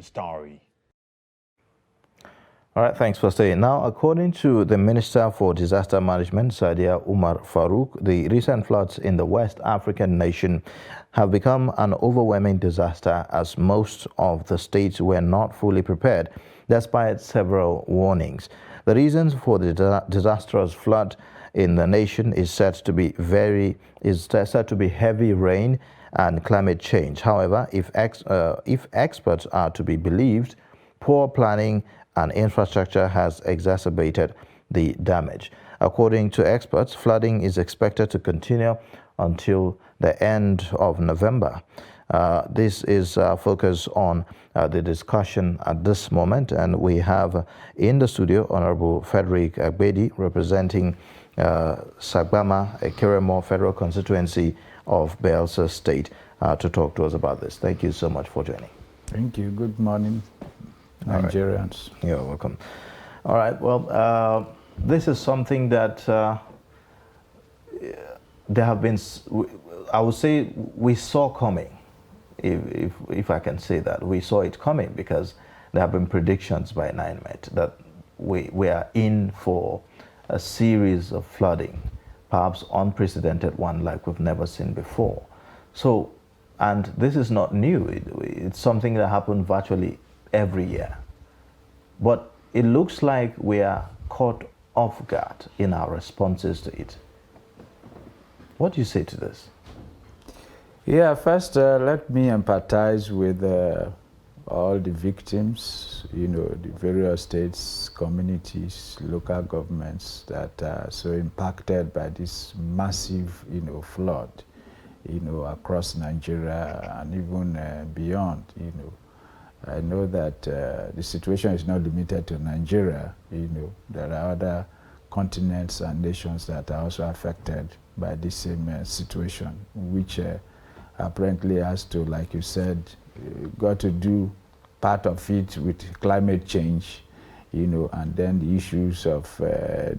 Nation story. All right, thanks for staying. Now, according to the Minister for Disaster Management, Sadiya Umar Farouk, the recent floods in the West African nation have become an overwhelming disaster as most of the states were not fully prepared, despite several warnings. The reasons for the disastrous flood in the nation is said to be heavy rain and climate change. However, if experts are to be believed, poor planning and infrastructure has exacerbated the damage. According to experts, flooding is expected to continue until the end of November. This is focused on the discussion at this moment, and we have in the studio Honorable Frederick Agbedi, representing Sagbama, Ekiremo Federal Constituency of Bayelsa State, to talk to us about this. Thank you so much for joining. Thank you. Good morning, Nigerians. Right. You're welcome. All right. Well, this is something that there have been, I would say, we saw coming, if I can say that. We saw it coming because there have been predictions by NIMET that we are in for a series of flooding, perhaps unprecedented one like we've never seen before. So, and this is not new. It's something that happened virtually every year. But it looks like we are caught off guard in our responses to it. What do you say to this? Yeah, first let me empathize with all the victims, the various states, communities, local governments that are so impacted by this massive, flood, across Nigeria and even beyond, I know that the situation is not limited to Nigeria. There are other continents and nations that are also affected by this same situation, which apparently has to, like you said, got to do part of it with climate change, and then the issues of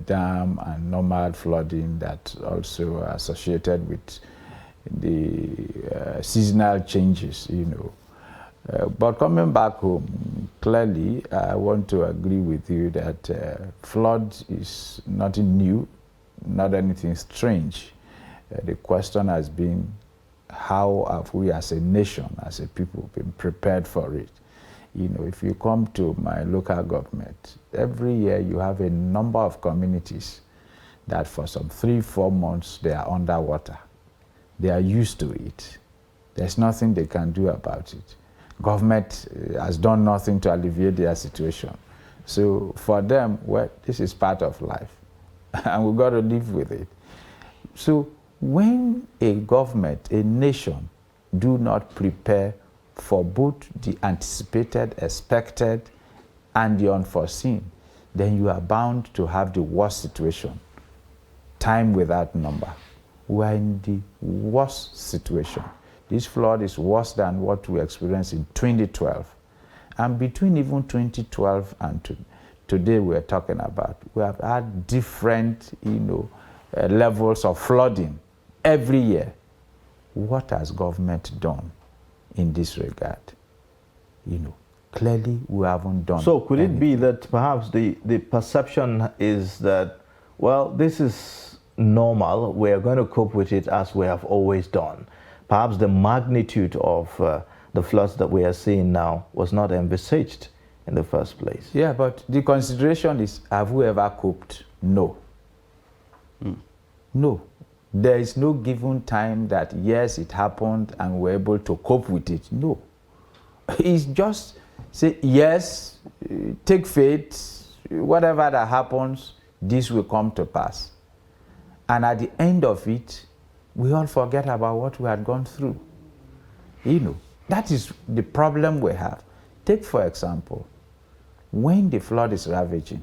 dam and normal flooding that also are associated with the seasonal changes, But coming back home, clearly, I want to agree with you that flood is nothing new, not anything strange. The question has been, how have we as a nation, as a people, been prepared for it? If you come to my local government, every year you have a number of communities that for some 3-4 months they are underwater. They are used to it. There's nothing they can do about it. Government has done nothing to alleviate their situation. So for them, well, this is part of life, and we've got to live with it. So when a government, a nation, do not prepare for both the anticipated, expected, and the unforeseen, then you are bound to have the worst situation, time without number. We are in the worst situation. This flood is worse than what we experienced in 2012. And between even 2012 and today we're talking about, we have had different, levels of flooding every year. What has government done in this regard? Clearly we haven't done. So could anything. it be that perhaps the perception is that, well, this is normal, we are going to cope with it as we have always done? Perhaps the magnitude of the floods that we are seeing now was not envisaged in the first place. Yeah, but the consideration is, have we ever coped? No. No. There is no given time that, yes, it happened and we're able to cope with it. No. It's just say, yes, take faith, whatever that happens, this will come to pass. And at the end of it, we all forget about what we had gone through. That is the problem we have. Take, for example, when the flood is ravaging,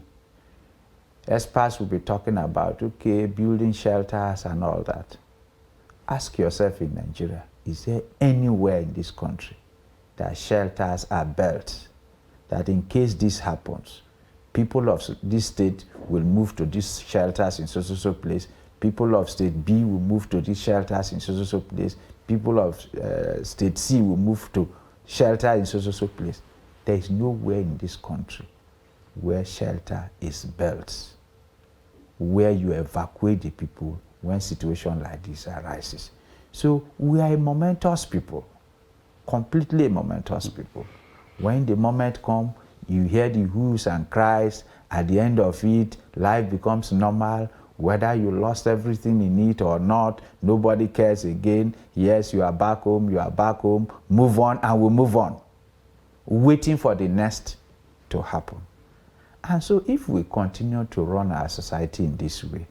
experts will be talking about, okay, building shelters and all that. Ask yourself in Nigeria, is there anywhere in this country that shelters are built, that in case this happens, people of this state will move to these shelters in so place, people of state B will move to these shelters in so place, people of state C will move to shelter in so place? there is nowhere in this country where shelter is built, where you evacuate the people when situation like this arises. So we are a momentous people, completely a momentous people. When the moment comes, you hear the whoos and cries. At the end of it, life becomes normal. Whether you lost everything in it or not, nobody cares again. Yes, you are back home, move on, and we'll move on, waiting for the next to happen. And so if we continue to run our society in this way,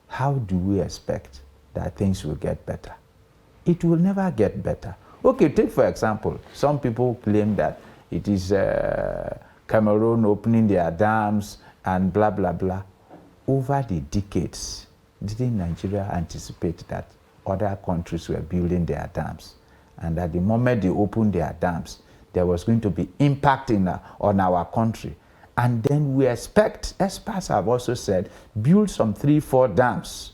how do we expect that things will get better? It will never get better. Okay, take for example, some people claim that it is Cameroon opening their dams and blah, blah, blah. Over the decades, didn't Nigeria anticipate that other countries were building their dams? And at the moment they opened their dams, there was going to be impact on our country. And then we expect, experts have also said, build some 3-4 dams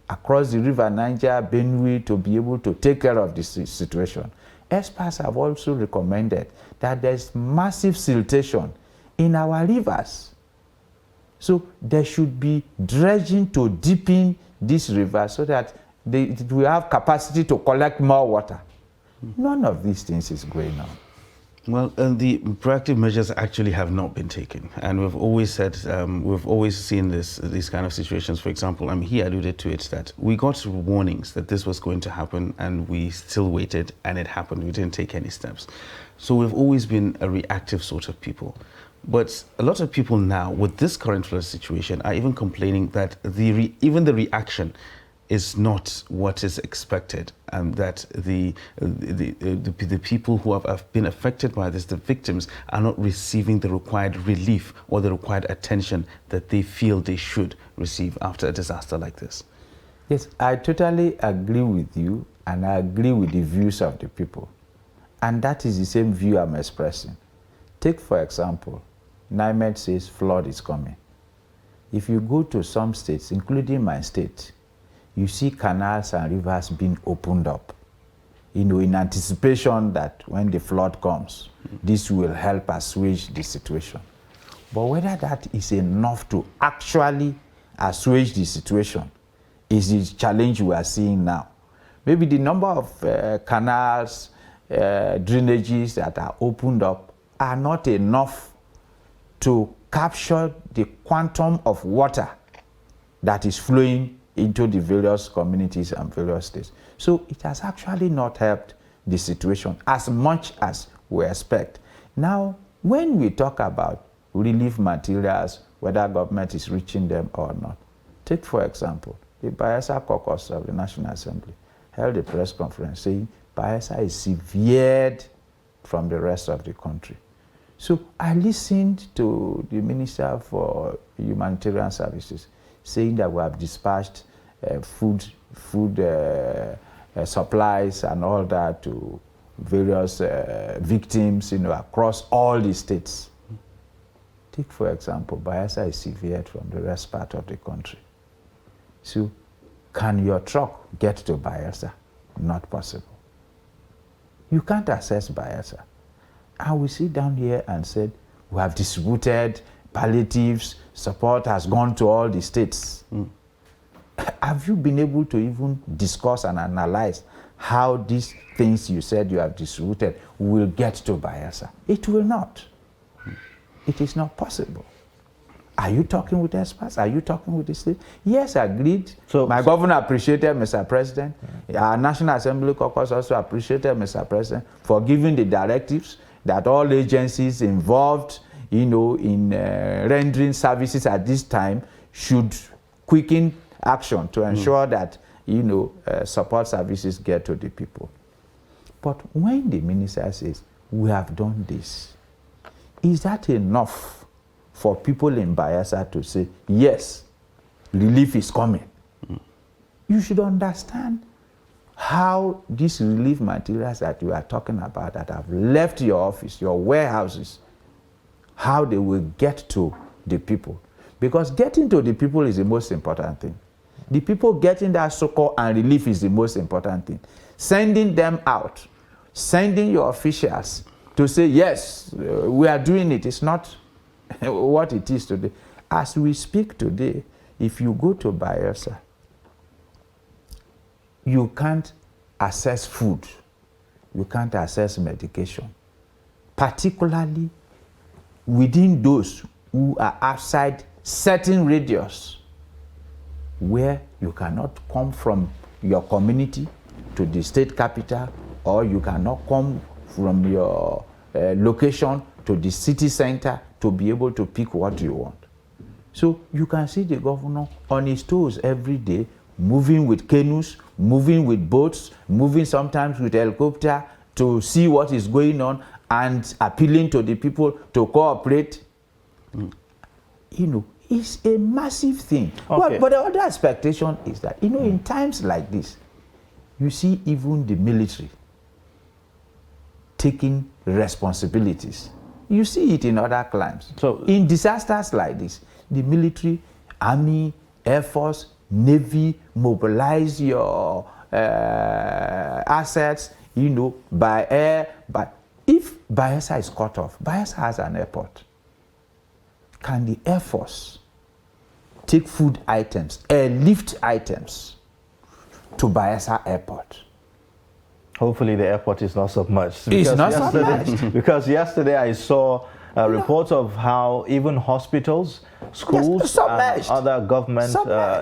across the river Niger, Benue, to be able to take care of this situation. Experts have also recommended that there's massive siltation in our rivers. So there should be dredging to deepen this river so that it will have capacity to collect more water. None of these things is going on. Well, the proactive measures actually have not been taken, and we've always said, we've always seen these kind of situations. For example, he alluded to it, that we got warnings that this was going to happen, and we still waited, and it happened. We didn't take any steps. So we've always been a reactive sort of people. But a lot of people now, with this current flood situation, are even complaining that even the reaction is not what is expected, and that the people who have been affected by this, the victims, are not receiving the required relief or the required attention that they feel they should receive after a disaster like this. Yes, I totally agree with you, and I agree with the views of the people. And that is the same view I'm expressing. Take, for example, NIMET says flood is coming. If you go to some states, including my state, you see canals and rivers being opened up, in anticipation that when the flood comes, this will help assuage the situation. But whether that is enough to actually assuage the situation is the challenge we are seeing now. Maybe the number of canals, drainages that are opened up are not enough to capture the quantum of water that is flowing into the various communities and various states. So it has actually not helped the situation as much as we expect. Now, when we talk about relief materials, whether government is reaching them or not, take for example, the Bayelsa Caucus of the National Assembly held a press conference saying Bayelsa is severed from the rest of the country. So I listened to the Minister for Humanitarian Services saying that we have dispatched food supplies and all that to various victims, across all the states. Take, for example, Bayelsa is severed from the rest part of the country. So, can your truck get to Bayelsa? Not possible. You can't access Bayelsa. And we sit down here and said, we have distributed palliatives, support has gone to all the states. Have you been able to even discuss and analyze how these things you said you have distributed will get to Bayelsa? It will not. It is not possible. Are you talking with experts? Are you talking with the state? Yes, agreed. My governor appreciated, Mr. President. Our National Assembly caucus also appreciated, Mr. President, for giving the directives that all agencies involved, in rendering services at this time should quicken action to ensure that, support services get to the people. But when the minister says, we have done this, is that enough for people in Bayelsa to say, yes, relief is coming? You should understand how these relief materials that you are talking about that have left your office, your warehouses, how they will get to the people. Because getting to the people is the most important thing. The people getting that succor and relief is the most important thing. Sending them out, sending your officials to say, yes, we are doing it. It's not what it is today. As we speak today, if you go to Bayelsa, you can't access food. You can't access medication, particularly within those who are outside certain radius where you cannot come from your community to the state capital, or you cannot come from your location to the city center to be able to pick what you want. So you can see the governor on his toes every day, moving with canoes, moving with boats, moving sometimes with helicopter to see what is going on and appealing to the people to cooperate. You know, it's a massive thing. Okay. But the other expectation is that, you know, in times like this, you see even the military taking responsibilities. You see it in other climes. So in disasters like this, the military, army, air force, navy mobilize your assets, you know, by air. But if Bayelsa is cut off, Bayelsa has an airport. Can the air force take food items, airlift items to Bayelsa airport? hopefully the airport is not submerged. It's not submerged. Because yesterday I saw reports of how even hospitals, schools, and other government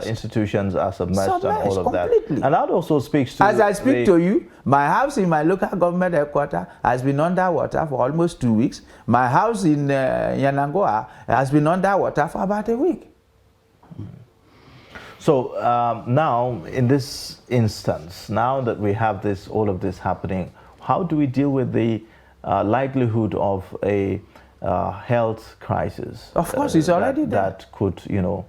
institutions are submerged and all of completely. that. And that also speaks to... As I speak to you, my house in my local government headquarters has been underwater for almost 2 weeks. My house in Yanangoa has been underwater for about a week. So now, in this instance, now that we have this, all of this happening, how do we deal with the likelihood of a health crisis? Of course, it's already there. That could, you know,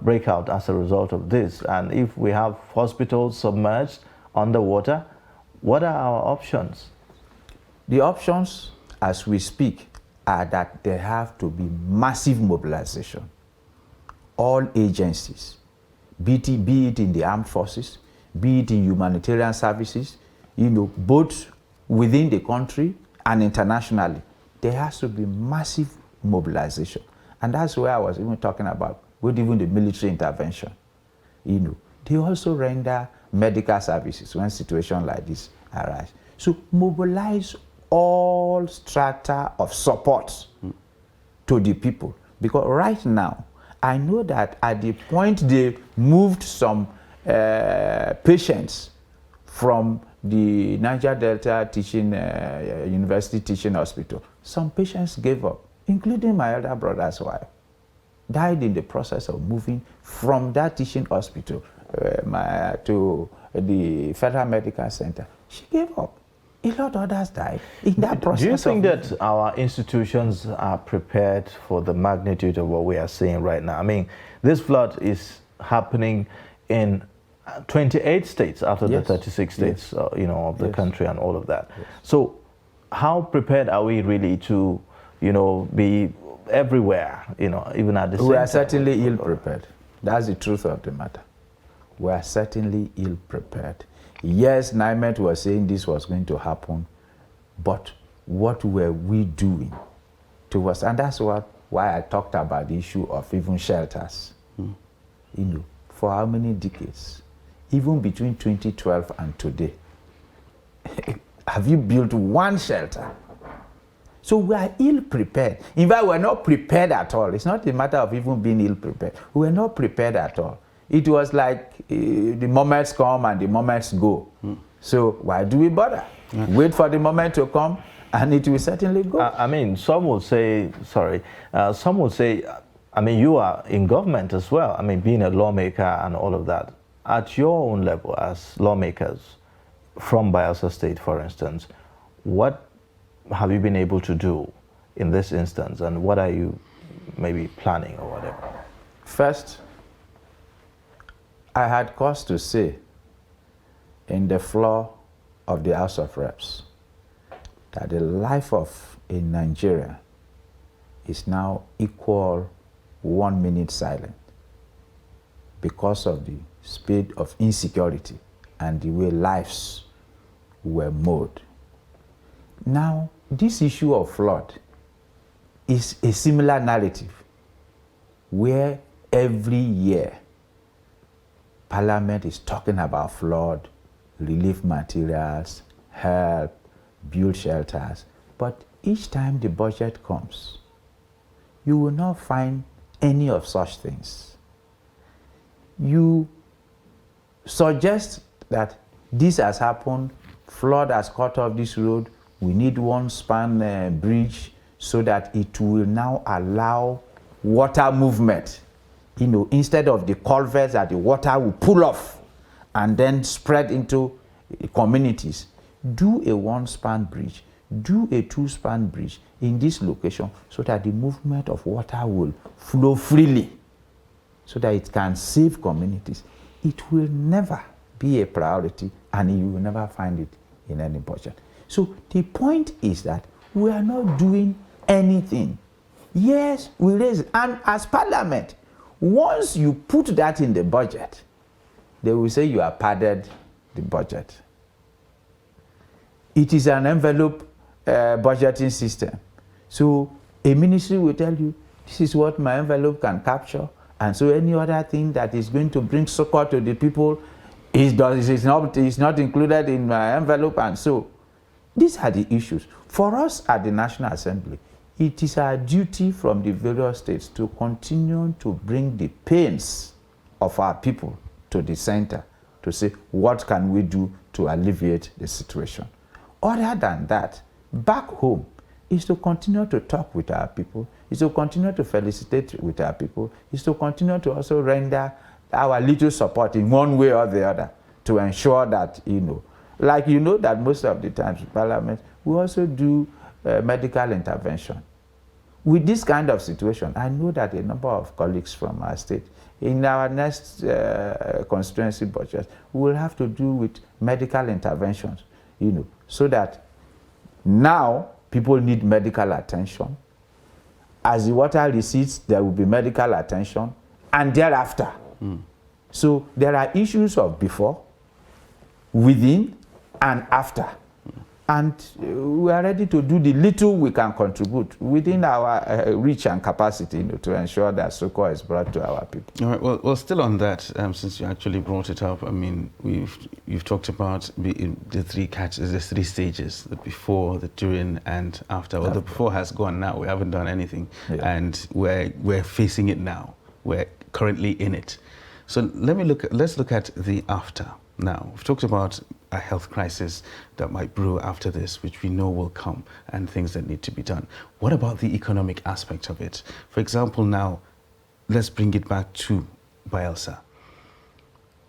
break out as a result of this. And if we have hospitals submerged underwater, what are our options? The options, as we speak, are that there have to be massive mobilization. All agencies, be it in the armed forces, be it in humanitarian services, you know, both within the country and internationally, there has to be massive mobilization. And that's where I was even talking about with even the military intervention. You know, they also render medical services when situations like this arise. So mobilize all strata of support to the people. Because right now, I know that at the point they moved some patients from the Niger Delta University Teaching Hospital, some patients gave up, including my elder brother's wife, died in the process of moving from that teaching hospital to the Federal Medical Center. She gave up. A lot of others died in that process. Do you think that our institutions are prepared for the magnitude of what we are seeing right now? I mean, this flood is happening in 28 states out of the 36 states, you know, of the country and all of that. So how prepared are we really to, you know, be everywhere, you know, even at the same time? We are certainly ill-prepared. That's the truth of the matter. We are certainly ill-prepared. Yes, NIMET was saying this was going to happen, but what were we doing towards? And that's why I talked about the issue of even shelters. You know, for how many decades? Even between 2012 and today, have you built one shelter? So we are ill-prepared. In fact, we're not prepared at all. It's not a matter of even being ill-prepared. We're not prepared at all. It was like the moments come and the moments go. So why do we bother? Wait for the moment to come and it will certainly go. I mean, some will say, some will say, I mean, you are in government as well. I mean, being a lawmaker and all of that. At your own level as lawmakers from Bayelsa State, for instance, what have you been able to do in this instance, and what are you maybe planning or whatever? First, I had cause to say in the floor of the House of Reps that the life of a Nigerian is now equal 1 minute silent because of the speed of insecurity and the way lives were mowed. Now, this issue of flood is a similar narrative where every year Parliament is talking about flood, relief materials, help, build shelters. But each time the budget comes, you will not find any of such things. You suggest that this has happened, flood has cut off this road, we need one span bridge so that it will now allow water movement. Instead of the culverts that the water will pull off and then spread into communities, do a one-span bridge, do a two-span bridge in this location so that the movement of water will flow freely, so that it can save communities. It will never be a priority, and you will never find it in any budget. So the point is that we are not doing anything. Yes, we raise it. And as Parliament, once you put that in the budget, they will say you have padded the budget. It is an envelope budgeting system. So a ministry will tell you, this is what my envelope can capture, and so any other thing that is going to bring support to the people is not included in my envelope. And so these are the issues. For us at the National Assembly, it is our duty from the various states to continue to bring the pains of our people to the center to say, what can we do to alleviate the situation? Other than that, back home is to continue to talk with our people, is to continue to felicitate with our people, is to continue to also render our little support in one way or the other to ensure that, that most of the times in Parliament, we also do medical intervention. With this kind of situation, I know that a number of colleagues from our state, in our next constituency budget, we will have to do with medical interventions, so that now people need medical attention. As the water recedes, there will be medical attention, and thereafter. So there are issues of before, within, and after. And we are ready to do the little we can contribute within our reach and capacity to ensure that succor is brought to our people. All right. Well, still on that, since you actually brought it up, I mean, you've talked about the three stages: the before, the during, and after. Well, the before has gone now. We haven't done anything, and we're facing it now. We're currently in it. So let's look at the after. Now, we've talked about a health crisis that might brew after this, which we know will come, and things that need to be done. What about the economic aspect of it? For example, now, let's bring it back to Bayelsa.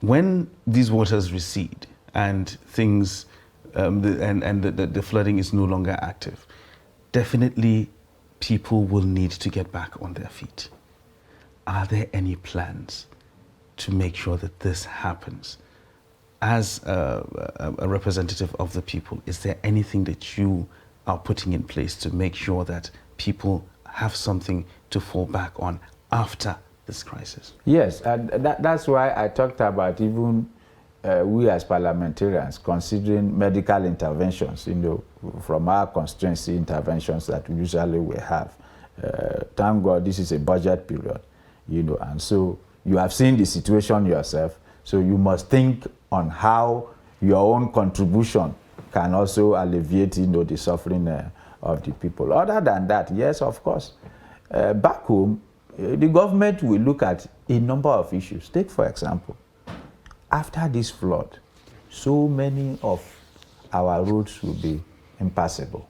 When these waters recede and things, the flooding is no longer active, definitely people will need to get back on their feet. Are there any plans to make sure that this happens? As a representative of the people, is there anything that you are putting in place to make sure that people have something to fall back on after this crisis? Yes, and that's why I talked about even we as parliamentarians considering medical interventions, from our constituency interventions that usually we have. Thank God this is a budget period, and so you have seen the situation yourself, so you must think on how your own contribution can also alleviate, the suffering of the people. Other than that, yes, of course, back home, the government will look at a number of issues. Take, for example, after this flood, so many of our roads will be impassable.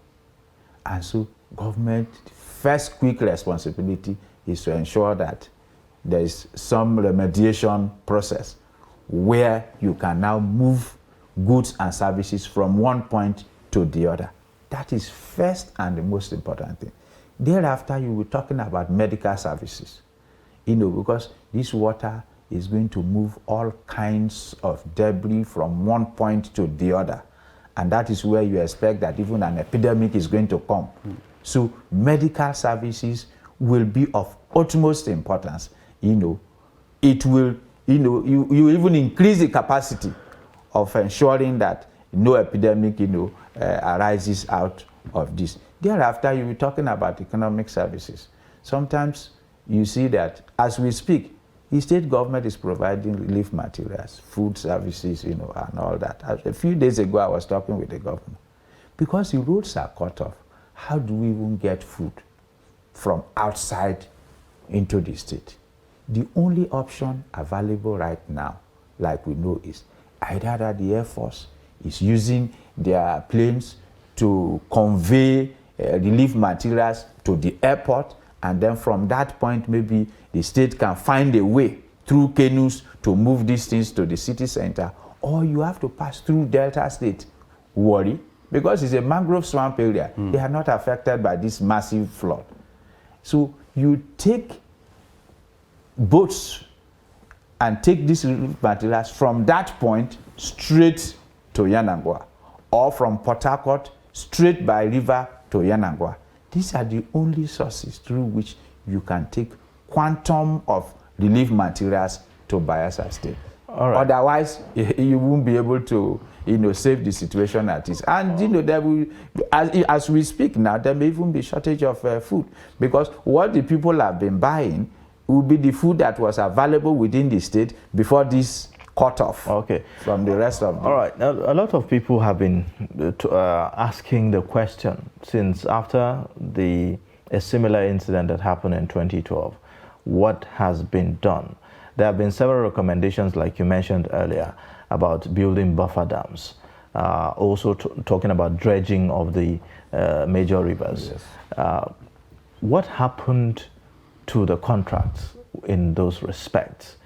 And so government, first quick responsibility is to ensure that there is some remediation process where you can now move goods and services from one point to the other. That is first and the most important thing. Thereafter, you will be talking about medical services, because this water is going to move all kinds of debris from one point to the other. And that is where you expect that even an epidemic is going to come. So medical services will be of utmost importance. It will you even increase the capacity of ensuring that no epidemic, arises out of this. Thereafter, you'll be talking about economic services. Sometimes you see that as we speak, the state government is providing relief materials, food services, and all that. A few days ago, I was talking with the governor. Because the roads are cut off, how do we even get food from outside into the state? The only option available right now, like we know, is either that the Air Force is using their planes to convey relief materials to the airport, and then from that point, maybe the state can find a way through canoes to move these things to the city center, or you have to pass through Delta State, Warri, because it's a mangrove swamp area. They are not affected by this massive flood. So you take boats and take these relief materials from that point straight to Yanagwa, or from Port Harcourt straight by river to Yanagwa. These are the only sources through which you can take quantum of relief materials to Bayelsa State. All right. Otherwise, you won't be able to, save the situation at least. And there will, as we speak now, there may even be shortage of food, because what the people have been buying will be the food that was available within the state before this cut off from the rest of the... All right. Now, a lot of people have been asking the question since after a similar incident that happened in 2012. What has been done? There have been several recommendations, like you mentioned earlier, about building buffer dams, also talking about dredging of the major rivers. Yes. What happened to the contracts in those respects?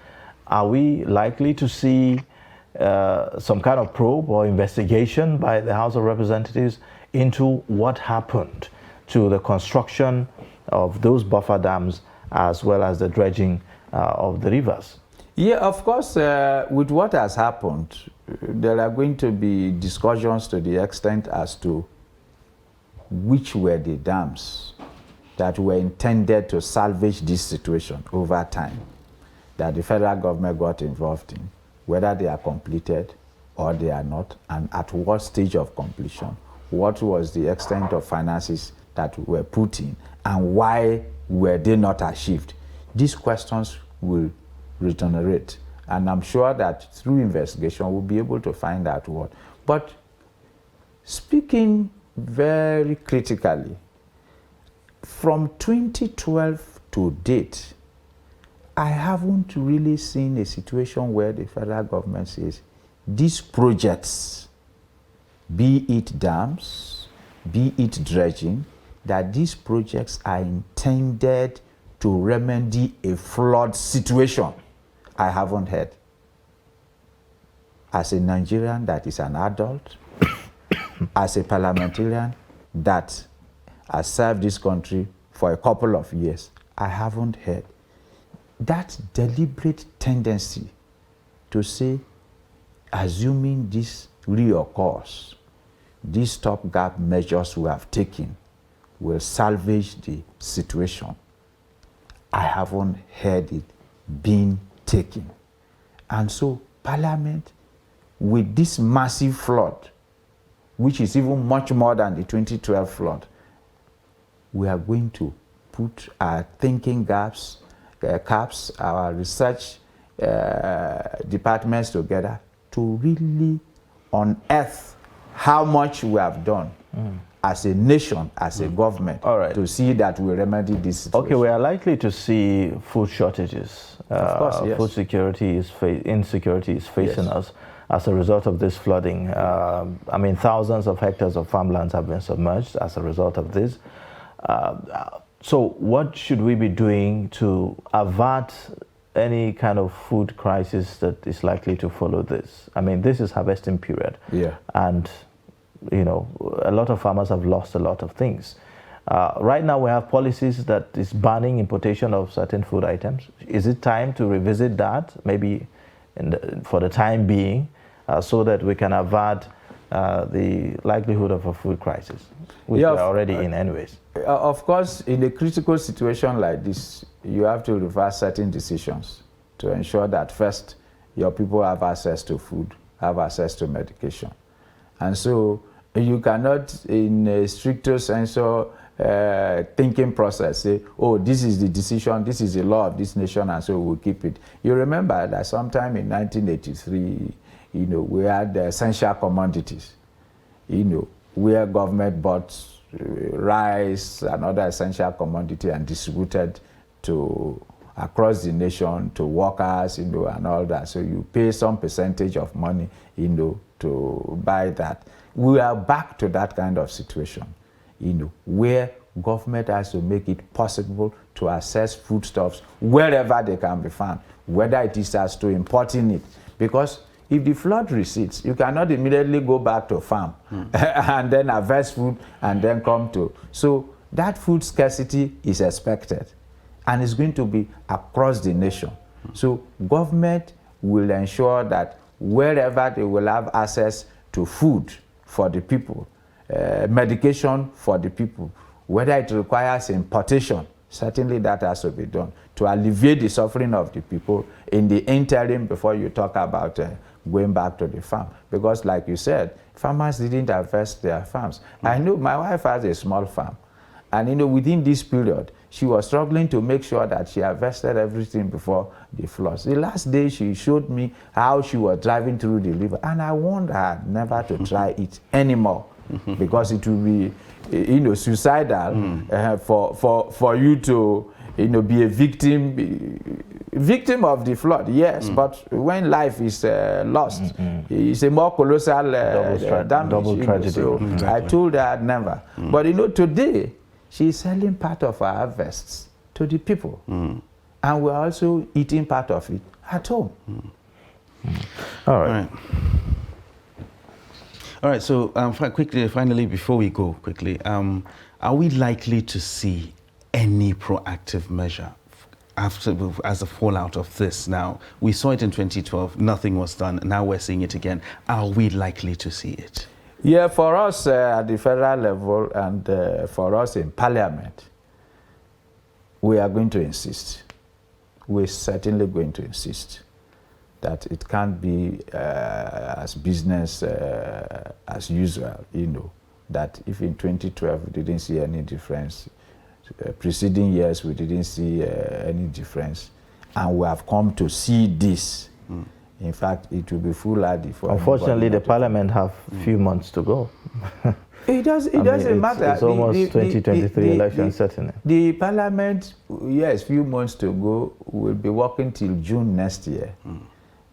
Are we likely to see some kind of probe or investigation by the House of Representatives into what happened to the construction of those buffer dams as well as the dredging of the rivers? Yeah, of course, with what has happened, there are going to be discussions to the extent as to which were the dams that were intended to salvage this situation over time, that the federal government got involved in, whether they are completed or they are not, and at what stage of completion, what was the extent of finances that were put in, and why were they not achieved. These questions will regenerate, and I'm sure that through investigation we'll be able to find out what. But speaking very critically, from 2012 to date, I haven't really seen a situation where the federal government says these projects, be it dams, be it dredging, that these projects are intended to remedy a flood situation. I haven't heard. As a Nigerian that is an adult, as a parliamentarian that has served this country for a couple of years, I haven't heard that deliberate tendency to say, assuming this reoccurs, these stopgap measures we have taken will salvage the situation. I haven't heard it being taken. And so Parliament, with this massive flood, which is even much more than the 2012 flood, we are going to put our thinking caps, our research departments together to really unearth how much we have done as a nation, as a government, to see that we remedy this situation. Okay, we are likely to see food shortages. Of course, yes. Food security insecurity is facing us as a result of this flooding. I mean, thousands of hectares of farmlands have been submerged as a result of this. So what should we be doing to avert any kind of food crisis that is likely to follow this? I mean, this is harvesting period. Yeah. And, you know, a lot of farmers have lost a lot of things. Right now we have policies that is banning importation of certain food items. Is it time to revisit that, maybe for the time being, so that we can avert the likelihood of a food crisis, which we are already in anyways? Of course, in a critical situation like this, you have to reverse certain decisions to ensure that first, your people have access to food, have access to medication. And so You cannot, in a stricto sensu thinking process, say, oh, this is the decision, this is the law of this nation, and so we'll keep it. You remember that sometime in 1983, we had essential commodities, where government bought rice and other essential commodity and distributed to across the nation to workers, and all that. So you pay some percentage of money, to buy that. We are back to that kind of situation, where government has to make it possible to access foodstuffs wherever they can be found, whether it is as to importing it. Because if the flood recedes, you cannot immediately go back to farm and then harvest food and then come to. So that food scarcity is expected, and it's going to be across the nation. So government will ensure that wherever they will have access to food for the people, medication for the people, whether it requires importation, certainly that has to be done to alleviate the suffering of the people in the interim before you talk about going back to the farm. Because like you said, farmers didn't harvest their farms. I know my wife has a small farm, and within this period, she was struggling to make sure that she harvested everything before the floods. The last day she showed me how she was driving through the river, and I warned her never to try it anymore, because it will be suicidal for you to be a victim of the flood, yes, but when life is lost, it's a more colossal damage. Double tragedy. So exactly. I told her never. But today, she's selling part of her harvests to the people. And we're also eating part of it at home. All right. All right, so finally, before we go quickly, are we likely to see any proactive measure as a fallout of this? Now, we saw it in 2012, nothing was done, now we're seeing it again. Are we likely to see it? Yeah, for us at the federal level and for us in Parliament, we are going to insist. We're certainly going to insist that it can't be as business as usual, that if in 2012 we didn't see any difference, preceding years we didn't see any difference, and we have come to see this. In fact, it will be foolhardy for. Unfortunately, the Parliament have few months to go. It doesn't matter. It's almost 2023 election setting. The Parliament, yes, few months to go, will be working till June next year.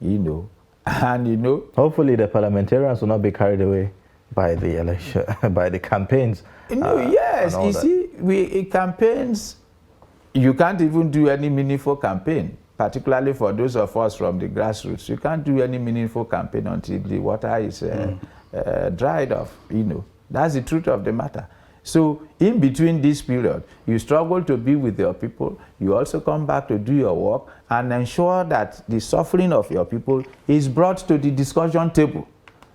And hopefully the parliamentarians will not be carried away by the election, by the campaigns. Yes, you see, campaigns, you can't even do any meaningful campaign, particularly for those of us from the grassroots. You can't do any meaningful campaign until the water is dried off, That's the truth of the matter. So in between this period, you struggle to be with your people. You also come back to do your work and ensure that the suffering of your people is brought to the discussion table.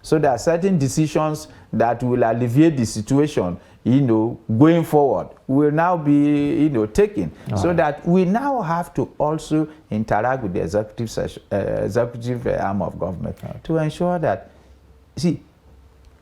So there are certain decisions that will alleviate the situation, going forward, will now be, taken. So that we now have to also interact with the executive arm of government to ensure that,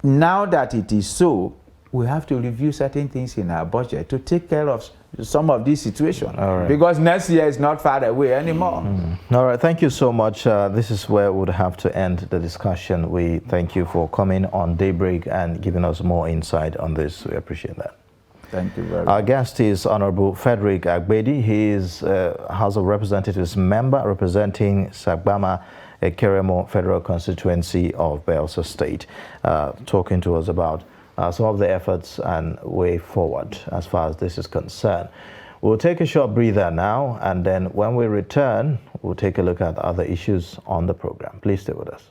now that it is so, we have to review certain things in our budget to take care of some of these situations. Because next year is not far away anymore. All right, thank you so much. This is where we would have to end the discussion. We thank you for coming on Daybreak and giving us more insight on this. We appreciate that. Thank you very much. Our guest is Honorable Frederick Agbedi. He is House of Representatives member representing Sagbama Keremo Federal Constituency of Bayelsa State, talking to us about some of the efforts and way forward as far as this is concerned. We'll take a short breather now, and then when we return, we'll take a look at other issues on the program. Please stay with us.